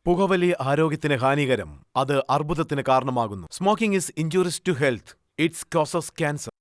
പുകവലി ആരോഗ്യത്തിന് ഹാനികരം. അത് അർബുദത്തിന് കാരണമാകുന്നു. Smoking is injurious to health. It's causes cancer.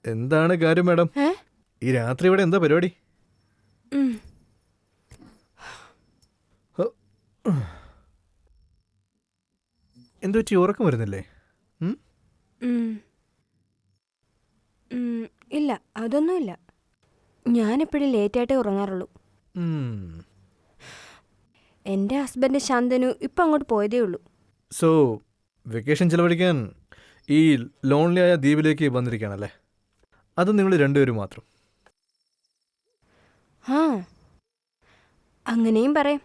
എന്താണ് കാര്യം മാഡം? ഈ രാത്രി ഇവിടെ എന്താ പരിപാടി? എന്തു പറ്റി, ഉറക്കം വരുന്നില്ലേ? ഇല്ല, അതൊന്നുമില്ല. ഞാനെപ്പോഴും ലേറ്റായിട്ടേ ഉറങ്ങാറുള്ളൂ. എൻ്റെ ഹസ്ബൻഡ് ശാന്തനു ഇപ്പം അങ്ങോട്ട് പോയതേ ഉള്ളൂ. സോ വെക്കേഷൻ ചിലവഴിക്കാൻ ഈ ലോൺലിയായ ദ്വീപിലേക്ക് വന്നിരിക്കുകയാണല്ലേ? അത് നിങ്ങൾ രണ്ടുപേരും മാത്രം? ആ, അങ്ങനെയും പറയാം.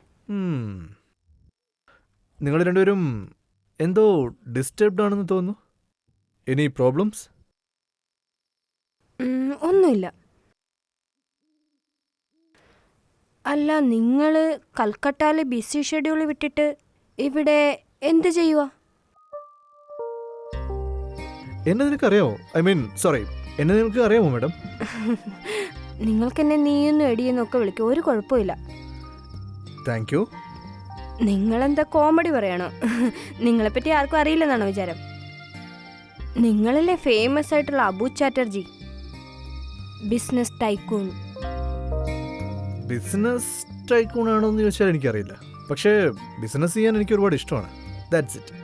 നിങ്ങൾ രണ്ടുപേരും എന്തോ ഡിസ്റ്റർബ്ഡ് ആണെന്ന് തോന്നുന്നു. Any problems? ഒന്നുമില്ല. അല്ല, നിങ്ങൾ കൽക്കട്ടയിലെ ബിസി ഷെഡ്യൂൾ വിട്ടിട്ട് ഇവിടെ എന്ത് ചെയ്യുക? എന്നെ നിനക്കറിയാമോ? ഐ മീൻ സോറി, എന്നെ നിങ്ങൾക്ക് അറിയാമോ മാഡം? നിങ്ങൾക്കെന്നെ നീയൊന്നും എടിയെന്നൊക്കെ വിളിക്കും, ഒരു കുഴപ്പമില്ല. Thank you. നിങ്ങളെന്താ കോമഡി പറയണോ? നിങ്ങളെപ്പറ്റി ആർക്കും അറിയില്ലെന്നാണോ വിചാരം? നിങ്ങളല്ലേ ഫേമസ് ആയിട്ടുള്ള Abu Chatterjee, business tycoon. Business tycoon ആണോ എന്ന് ചോദിച്ചാൽ എനിക്കറിയില്ല. പക്ഷേ ബിസിനസ് ചെയ്യാൻ എനിക്ക് ഒരുപാട് ഇഷ്ടമാണ്. That's it.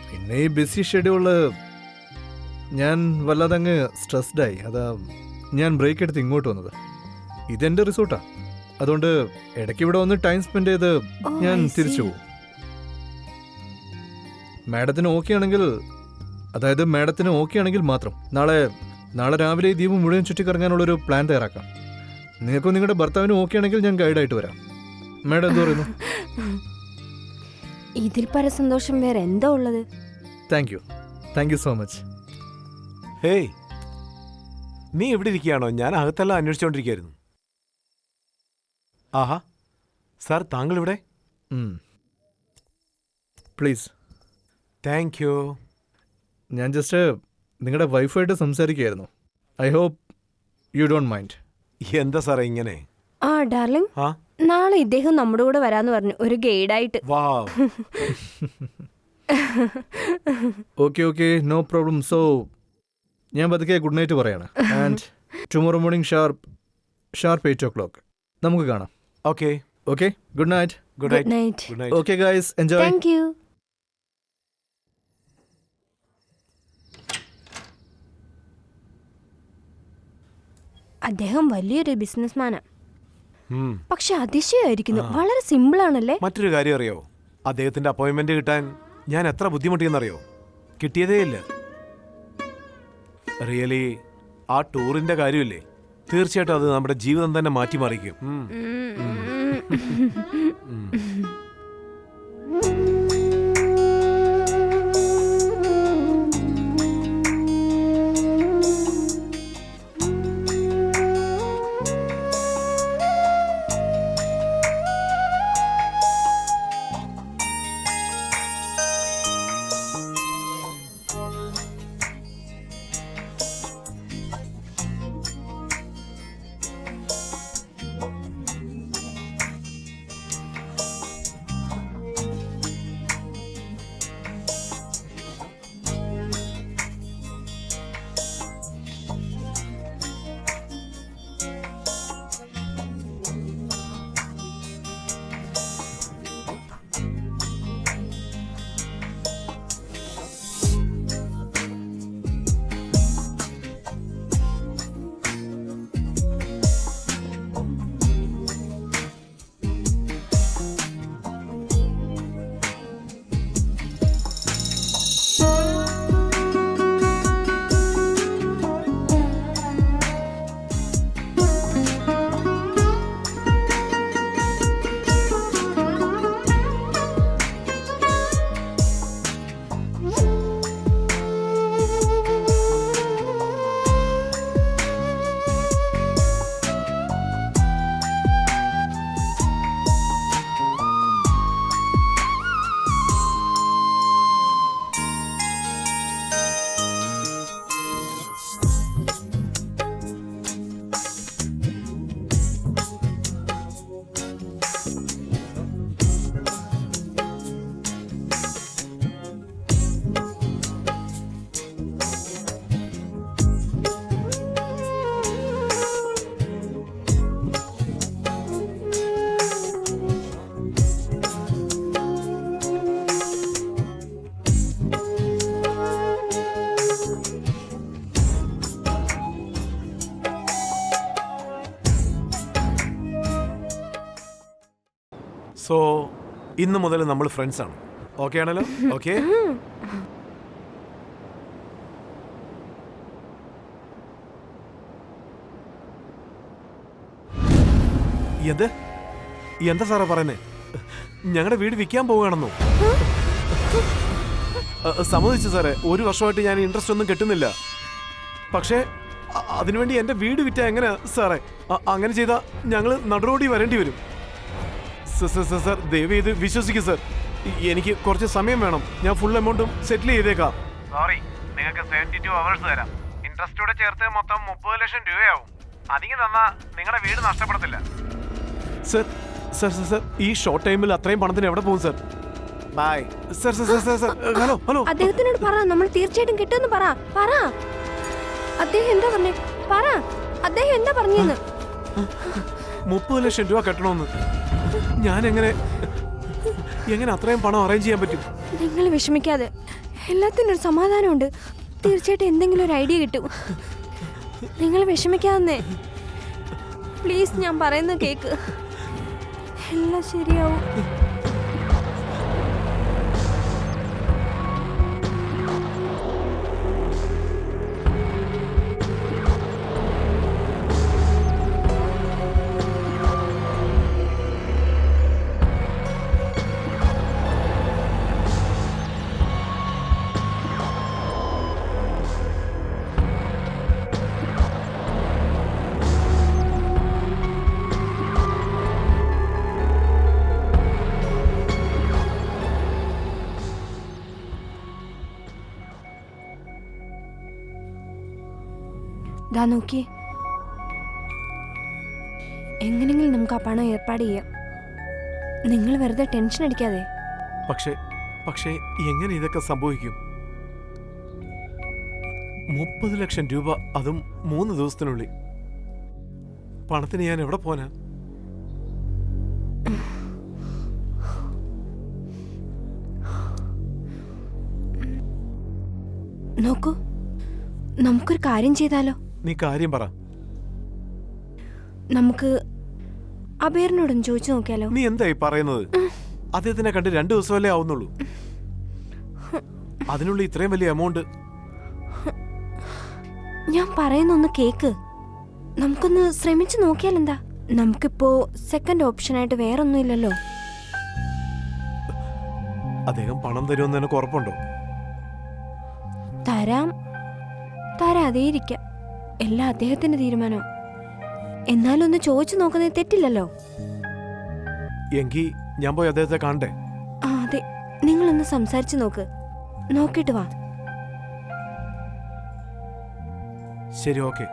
പിന്നെ ഈ ബിസി ഷെഡ്യൂള് ഞാൻ വല്ലാതെ അങ്ങ് സ്ട്രെസ്ഡായി. അതാ ഞാൻ ബ്രേക്ക് എടുത്ത് ഇങ്ങോട്ട് വന്നത്. ഇതെൻ്റെ റിസോർട്ടാണ്. അതുകൊണ്ട് ഇടയ്ക്ക് ഇവിടെ വന്ന് ടൈം സ്പെൻഡ് ചെയ്ത് ഞാൻ തിരിച്ചു പോകും. മാഡത്തിന് ഓക്കെ ആണെങ്കിൽ, അതായത് മാഡത്തിന് ഓക്കെ ആണെങ്കിൽ മാത്രം നാളെ രാവിലെ ഈ ദ്വീപ് മുഴുവൻ ചുറ്റിക്കറങ്ങാനുള്ളൊരു പ്ലാൻ തയ്യാറാക്കാം. നിങ്ങൾക്കും നിങ്ങളുടെ ഭർത്താവിനും ഓക്കെ ആണെങ്കിൽ ഞാൻ ഗൈഡായിട്ട് വരാം. മാഡം എന്ത് പറയുന്നു? ഇതിൽ പര സന്തോഷം വേറെ എന്താ ഉള്ളത്? Thank you so much. Hey, നീ എവിടെ ഇരിക്കുകയാണോ? ഞാൻ അകത്തെല്ലാം അന്വേഷിച്ചുകൊണ്ടിരിക്കുകയായിരുന്നു. ആഹാ സാർ, താങ്കൾ ഇവിടെ? പ്ലീസ്. Thank you. ഞാൻ ജസ്റ്റ് നിങ്ങളുടെ വൈഫായിട്ട് സംസാരിക്കുകയായിരുന്നു. I hope you don't mind. എന്താ സാറേ ഇങ്ങനെ? ആ ഡാർലിംഗ്, നാളെ ഇദ്ദേഹം നമ്മുടെ കൂടെ വരാന്ന് പറഞ്ഞു, ഒരു ഗൈഡായിട്ട്. Okay, no problem. സോ ഞാൻ പതുക്കെ ഗുഡ് നൈറ്റ് പറയാണ്. And tomorrow morning sharp 8 o'clock നമുക്ക് കാണാം. Okay, good night. Good night. Okay guys, enjoy. Thank you. അദ്ദേഹം വലിയൊരു ബിസിനസ്മാനാ. പക്ഷെ അതിശയമായിരിക്കുന്നു, വളരെ സിമ്പിൾ ആണല്ലേ? മറ്റൊരു കാര്യം അറിയോ? അദ്ദേഹത്തിന്റെ അപ്പോയിന്റ്മെന്റ് കിട്ടാൻ ഞാൻ എത്ര ബുദ്ധിമുട്ടിയെന്നറിയോ? കിട്ടിയതേ ഇല്ല. റിയലി ആ ടൂറിന്റെ കാര്യമില്ലേ, തീർച്ചയായിട്ടും അത് നമ്മുടെ ജീവിതം തന്നെ മാറ്റിമറിക്കും. സോ ഇന്ന് മുതൽ നമ്മൾ ഫ്രണ്ട്സ് ആണ്. ഓക്കെ ആണല്ലോ? ഓക്കെ. എന്താ സാറേ പറയുന്നേ? ഞങ്ങളുടെ വീട് വിൽക്കാൻ പോവുകയാണെന്നോ? സമ്മതിച്ചു സാറേ, 1 വർഷമായിട്ട് ഞാൻ ഇൻട്രസ്റ്റ് ഒന്നും കിട്ടുന്നില്ല. പക്ഷേ അതിനുവേണ്ടി എൻ്റെ വീട് വിറ്റാ എങ്ങനെയാ സാറേ? അങ്ങനെ ചെയ്താൽ ഞങ്ങൾ നടുറോടി വരേണ്ടി വരും. സാർ ദയവ് ഇത് വിശ്വസിക്കും സാർ. എനിക്ക് കുറച്ച് സമയം വേണം. ഞാൻ ഫുൾ എമൗണ്ടും സെറ്റിൽ ചെയ്തേക്കാം. സോറി, നിങ്ങൾക്ക് 72 അവേഴ്സ് തരാം. ഇൻട്രസ്റ്റോടെ ചേർത്ത് മൊത്തം 30 ലക്ഷം രൂപയാവും. അധികം തന്നാ നിങ്ങളുടെ വീട് നഷ്ടപ്പെടത്തില്ല. സർ സർ സർ സർ ഈ ഷോർട്ട് ടൈമിൽ അത്രയും പണത്തിന് എവിടെ പോകും sir? Bye sir sir sir sir. Hello hello, അദ്ദേഹത്തിനോട് പറ, നമ്മൾ തീർച്ചയായിട്ടും കിട്ടുമെന്ന് പറ. പറ, അദ്ദേഹം എന്താ പറഞ്ഞേ? പറ, അദ്ദേഹം എന്താ പറഞ്ഞെന്ന്. 30 ലക്ഷം രൂപ കെട്ടണമെന്ന്. ഞാൻ എങ്ങനെ അത്രയും പണം അറേഞ്ച് ചെയ്യാൻ പറ്റും? നിങ്ങൾ വിഷമിക്കാതെ, എല്ലാത്തിനും ഒരു സമാധാനമുണ്ട്. തീർച്ചയായിട്ടും എന്തെങ്കിലും ഒരു ഐഡിയ കിട്ടും. നിങ്ങൾ വിഷമിക്കാതെ പ്ലീസ്, ഞാൻ പറയുന്നത് കേക്ക്. എല്ലാം ശരിയാവും. ദാ നോക്കി, എങ്ങനെങ്കിലും നമുക്ക് ആ പണം ഏർപ്പാട് ചെയ്യാം. നിങ്ങൾ വെറുതെ ടെൻഷൻ അടിക്കാതെ. പക്ഷേ എങ്ങനെ ഇതൊക്കെ സംഭവിക്കും? 30 ലക്ഷം രൂപ, അതും 3 ദിവസത്തിനുള്ളിൽ. പണത്തിന് ഞാൻ എവിടെ പോനാ? നോക്കൂ, നമുക്കൊരു കാര്യം ചെയ്താലോ? നീ കാര്യം പറ. നമുക്ക് അബേറിനോടൊന്ന് ചോദിച്ചു നോക്കിയാലോ? നീ എന്തായി പറയുന്നത്? അദ്ദേഹത്തിനെ കണ്ട് 2 ദിവസമല്ലേ ആവുന്നുള്ളൂ. അതിനുള്ളിൽ ഇത്രയും വലിയ എമൗണ്ട്? ഞാൻ പറയുന്നൊന്ന് കേക്ക്. നമുക്കൊന്ന് ശ്രമിച്ചു നോക്കിയാലെന്താ? നമുക്കിപ്പോ സെക്കൻഡ് ഓപ്ഷനായിട്ട് വേറൊന്നും ഇല്ലല്ലോ. അദ്ദേഹം പണം തരുമെന്ന് എനിക്ക് ഉറപ്പുണ്ടോ? തരാതെയിരിക്കാം. എല്ലാം അദ്ദേഹത്തിന്റെ തീരുമാനം. എന്നാലും ഒന്ന് ചോദിച്ചു നോക്കുന്നത് തെറ്റില്ലല്ലോ. എങ്കിൽ ഞാൻ പോയി അദ്ദേഹത്തെ കാണണ്ടേ? ആ അതെ, നിങ്ങളൊന്ന് സംസാരിച്ചു നോക്ക്. നോക്കിട്ട് വാ. ശരി, ഓക്കെ.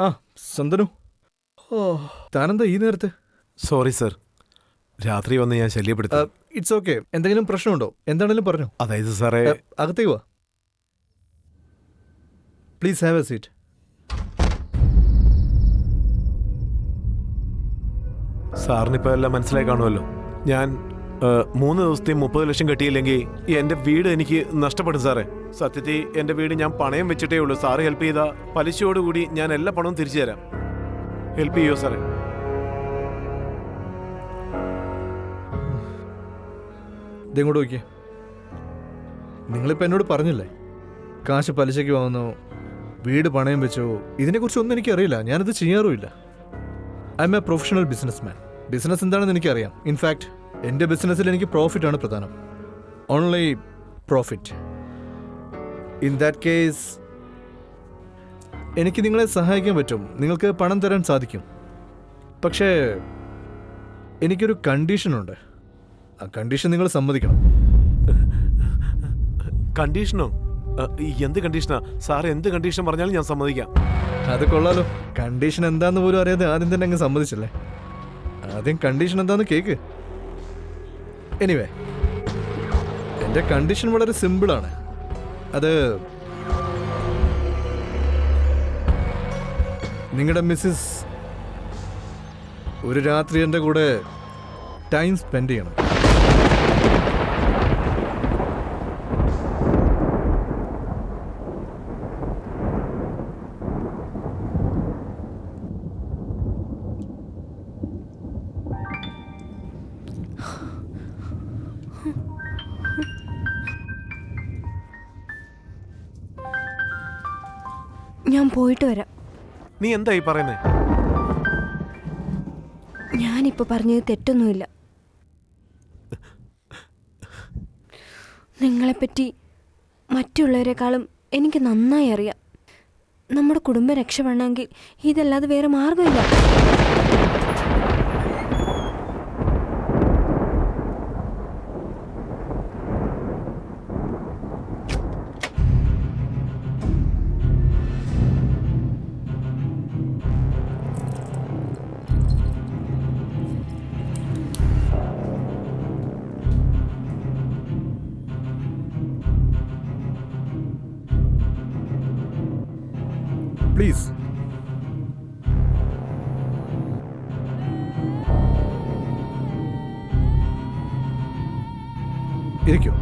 ആ സന്തനു, താനെന്താ ഈ നേരത്തെ? സോറി സർ, രാത്രി വന്ന് ഞാൻ ശല്യപ്പെടുത്തി. It's okay. എന്തെങ്കിലും പ്രശ്നമുണ്ടോ? എന്താണെങ്കിലും പറഞ്ഞോ. അതായത് സാറേ, അകത്തേക്ക് വാ. Please have a seat. സാറിനിപ്പോൾ എല്ലാം മനസ്സിലായി കാണുമല്ലോ. ഞാൻ 3 ദിവസത്തെയും 30 ലക്ഷം കെട്ടിയില്ലെങ്കിൽ എൻ്റെ വീട് എനിക്ക് നഷ്ടപ്പെടും സാറേ. സത്യത്തിൽ എൻ്റെ വീട് ഞാൻ പണയം വെച്ചിട്ടേ ഉള്ളൂ. സാറ് ഹെൽപ്പ് ചെയ്താൽ പലിശയോടുകൂടി ഞാൻ എല്ലാ പണവും തിരിച്ചു തരാം. ഹെൽപ്പ് ചെയ്യുമോ സാറേ? ഇതെങ്ങോട്ട് നോക്കിയേ. നിങ്ങളിപ്പോൾ എന്നോട് പറഞ്ഞില്ലേ കാശ് പലിശയ്ക്ക് വാങ്ങുന്നു, വീട് പണയം വെച്ചോ. ഇതിനെക്കുറിച്ചൊന്നും എനിക്കറിയില്ല, ഞാനത് ചെയ്യാറുമില്ല. I am a professional business man. Business എന്താണെന്ന് എനിക്കറിയാം. ഇൻഫാക്ട് എൻ്റെ ബിസിനസ്സിൽ എനിക്ക് പ്രോഫിറ്റാണ് പ്രധാനം. Only profit. In that case എനിക്ക് നിങ്ങളെ സഹായിക്കാൻ പറ്റും, നിങ്ങൾക്ക് പണം തരാൻ സാധിക്കും. പക്ഷേ എനിക്കൊരു കണ്ടീഷനുണ്ട്. ആ കണ്ടീഷൻ നിങ്ങൾ സമ്മതിക്കണം. കണ്ടീഷനോ? എന്ത് കണ്ടീഷനാ സാർ? എന്ത് കണ്ടീഷൻ പറഞ്ഞാലും ഞാൻ സമ്മതിക്കാം. അത് കൊള്ളാലോ. കണ്ടീഷൻ എന്താന്ന് പോലും അറിയാതെ ആദ്യം തന്നെ അങ്ങ് സമ്മതിച്ചല്ലേ. ആദ്യം കണ്ടീഷൻ എന്താന്ന് കേക്ക്. എനിവേ, എൻ്റെ കണ്ടീഷൻ വളരെ സിമ്പിളാണ്. അത് നിങ്ങളുടെ മിസ്സിസ് ഒരു രാത്രി എൻ്റെ കൂടെ ടൈം സ്പെൻഡ് ചെയ്യണം. ഞാൻ പോയിട്ട് വരാം. നീ എന്തായി പറയുന്നേ? ഞാനിപ്പോൾ പറഞ്ഞത് തെറ്റൊന്നുമില്ല. നിങ്ങളെപ്പറ്റി മറ്റുള്ളവരെക്കാളും എനിക്ക് നന്നായി അറിയാം. നമ്മുടെ കുടുംബം രക്ഷപ്പെടണമെങ്കിൽ ഇതല്ലാതെ വേറെ മാർഗമില്ല. പ്ലീസ്. ഇരിക്കൂ.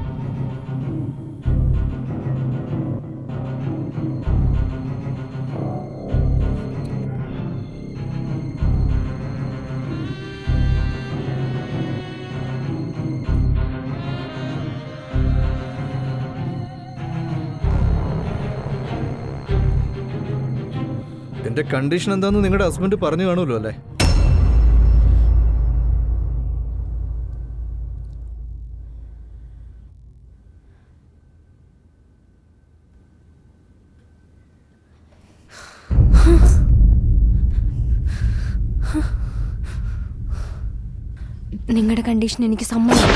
എന്റെ കണ്ടീഷൻ എന്താന്ന് നിങ്ങളുടെ ഹസ്ബൻഡ് പറഞ്ഞു കാണുമല്ലോ അല്ലേ? നിങ്ങളുടെ കണ്ടീഷൻ എനിക്ക് സമ്മതം.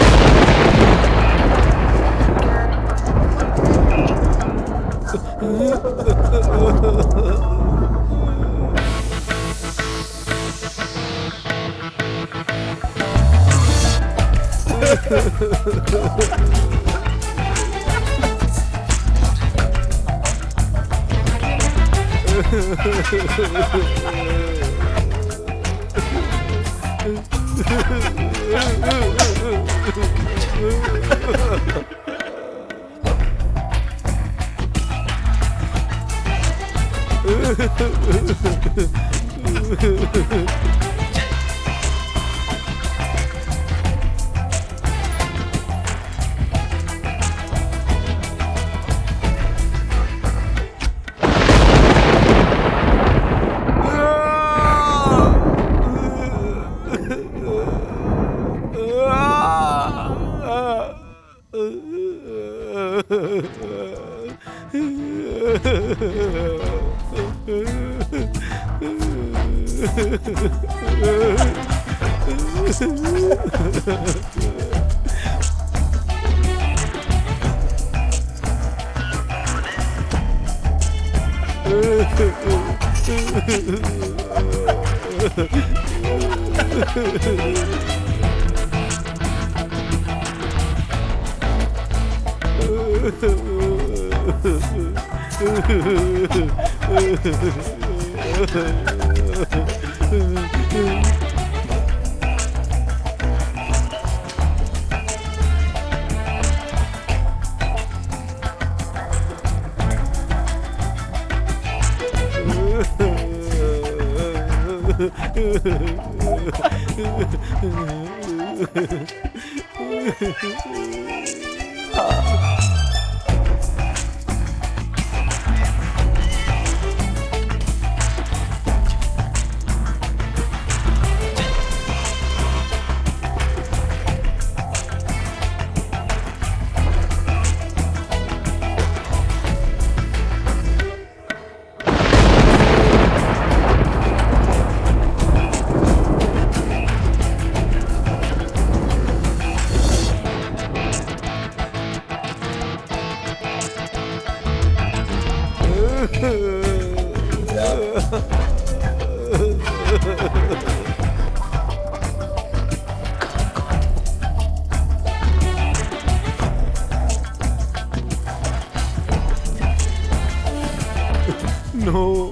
No.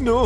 No.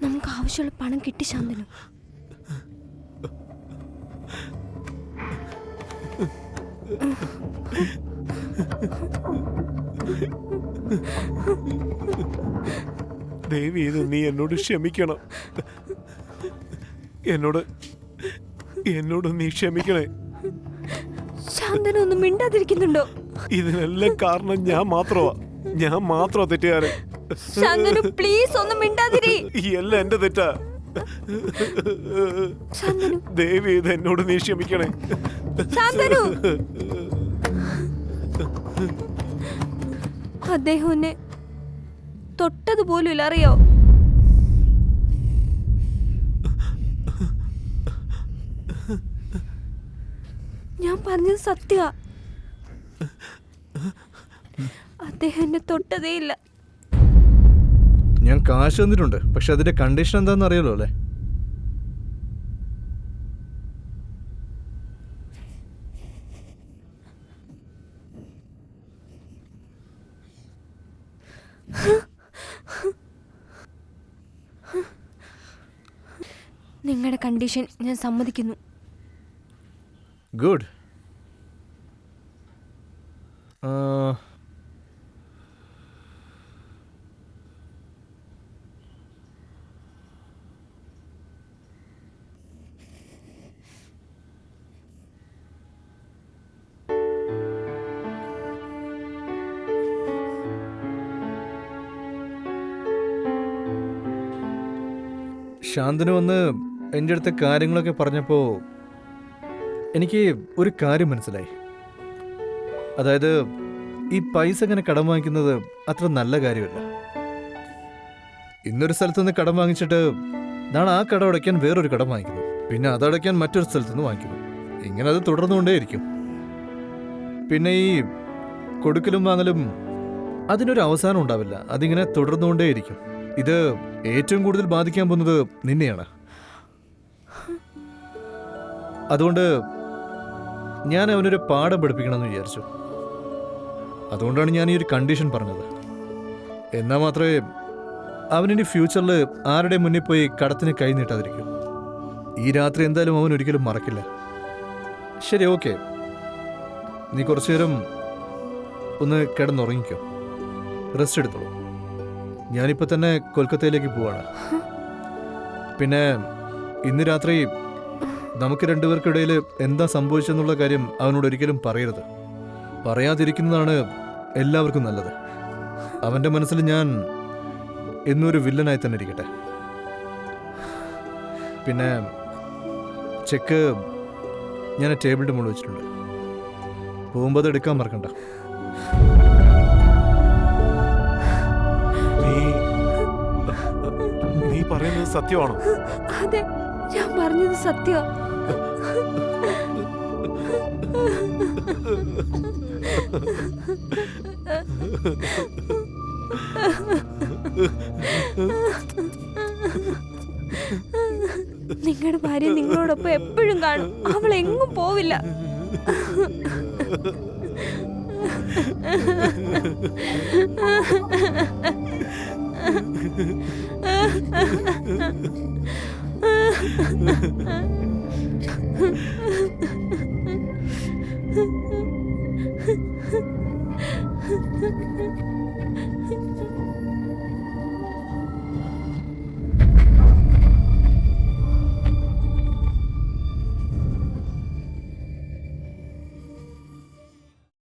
നമുക്ക് ആവശ്യമുള്ള പണം കിട്ടി ശാന്തനു. ദേവി, ഇത് നീ എന്നോട് ക്ഷമിക്കണം. എന്നോട് നീ ക്ഷമിക്കണേ. ശാന്തനു ഒന്നും മിണ്ടാതിരിക്കുന്നുണ്ടോ? ഇതിനെല്ലാം കാരണം ഞാൻ മാത്രമാ തെറ്റുകാരൻ. ശാന്തനു പ്ലീസ് ഒന്നും മിണ്ടാതിരി. എല്ലാം എന്റെ തെറ്റാ. ശാന്തനു, ദേവി, ഇത് എന്നോട് നീ ക്ഷമിക്കണേ. ശാന്തനു, അദ്ദേഹം എന്നെ തൊട്ടതുപോലും ഇല്ല, അറിയോ? ഞാൻ പറഞ്ഞത് സത്യ. അദ്ദേഹം എന്നെ തൊട്ടതേ ഇല്ല. ഞാൻ കാശ് തന്നിട്ടുണ്ട്, പക്ഷെ അതിന്റെ കണ്ടീഷൻ എന്താണെന്ന് അറിയാലോ അല്ലേ? നിങ്ങളുടെ കണ്ടീഷൻ ഞാൻ സമ്മതിക്കുന്നു. ഗുഡ്. ശാന്തനു വന്ന് എൻ്റെ അടുത്ത കാര്യങ്ങളൊക്കെ പറഞ്ഞപ്പോൾ എനിക്ക് ഒരു കാര്യം മനസ്സിലായി. അതായത് ഈ പൈസ ഇങ്ങനെ കടം വാങ്ങിക്കുന്നത് അത്ര നല്ല കാര്യമല്ല. ഇന്നൊരു സ്ഥലത്തുനിന്ന് കടം വാങ്ങിച്ചിട്ട് നാളെ ആ കടം അടയ്ക്കാൻ വേറൊരു കടം വാങ്ങിക്കുന്നു, പിന്നെ അതടയ്ക്കാൻ മറ്റൊരു സ്ഥലത്തുനിന്ന് വാങ്ങിക്കുന്നു. ഇങ്ങനെ അത് തുടർന്നുകൊണ്ടേയിരിക്കും. പിന്നെ ഈ കൊടുക്കലും വാങ്ങലും അതിനൊരു അവസാനം ഉണ്ടാവില്ല. അതിങ്ങനെ തുടർന്നുകൊണ്ടേയിരിക്കും. ഇത് ഏറ്റവും കൂടുതൽ ബാധിക്കാൻ പോകുന്നത് നിന്നെയാണ്. അതുകൊണ്ട് ഞാൻ അവനൊരു പാഠം പഠിപ്പിക്കണമെന്ന് വിചാരിച്ചു. അതുകൊണ്ടാണ് ഞാൻ ഈ ഒരു കണ്ടീഷൻ പറഞ്ഞത്. എന്നാൽ മാത്രമേ അവനിനി ഫ്യൂച്ചറിൽ ആരുടെ മുന്നിൽ പോയി കടത്തിന് കൈ നീട്ടാതിരിക്കും. ഈ രാത്രി എന്തായാലും അവൻ ഒരിക്കലും മറക്കില്ല. ശരി, ഓക്കെ, നീ കുറച്ചു നേരം ഒന്ന് കിടന്നുറങ്ങിക്കോ, റെസ്റ്റ് എടുത്തോളൂ. ഞാനിപ്പോൾ തന്നെ കൊൽക്കത്തയിലേക്ക് പോവാണ്. പിന്നെ ഇന്ന് രാത്രി നമുക്ക് രണ്ടുപേർക്കിടയിൽ എന്താ സംഭവിച്ചെന്നുള്ള കാര്യം അവനോട് ഒരിക്കലും പറയരുത്. പറയാതിരിക്കുന്നതാണ് എല്ലാവർക്കും നല്ലത്. അവൻ്റെ മനസ്സിൽ ഞാൻ എന്നൊരു വില്ലനായി തന്നെ ഇരിക്കട്ടെ. പിന്നെ ചെക്ക് ഞാൻ ടേബിളിൻ്റെ മുകളിൽ വെച്ചിട്ടുണ്ട്. പോകുമ്പോൾ അത് എടുക്കാൻ മറക്കണ്ട. നീ പറയുന്നത് സത്യമാണോ? അതെ, ഞാൻ പറഞ്ഞത് സത്യം. നിങ്ങളുടെ ഭാര്യ നിങ്ങളോടൊപ്പം എപ്പോഴും കാണും. അവൾ എങ്ങും പോവില്ല.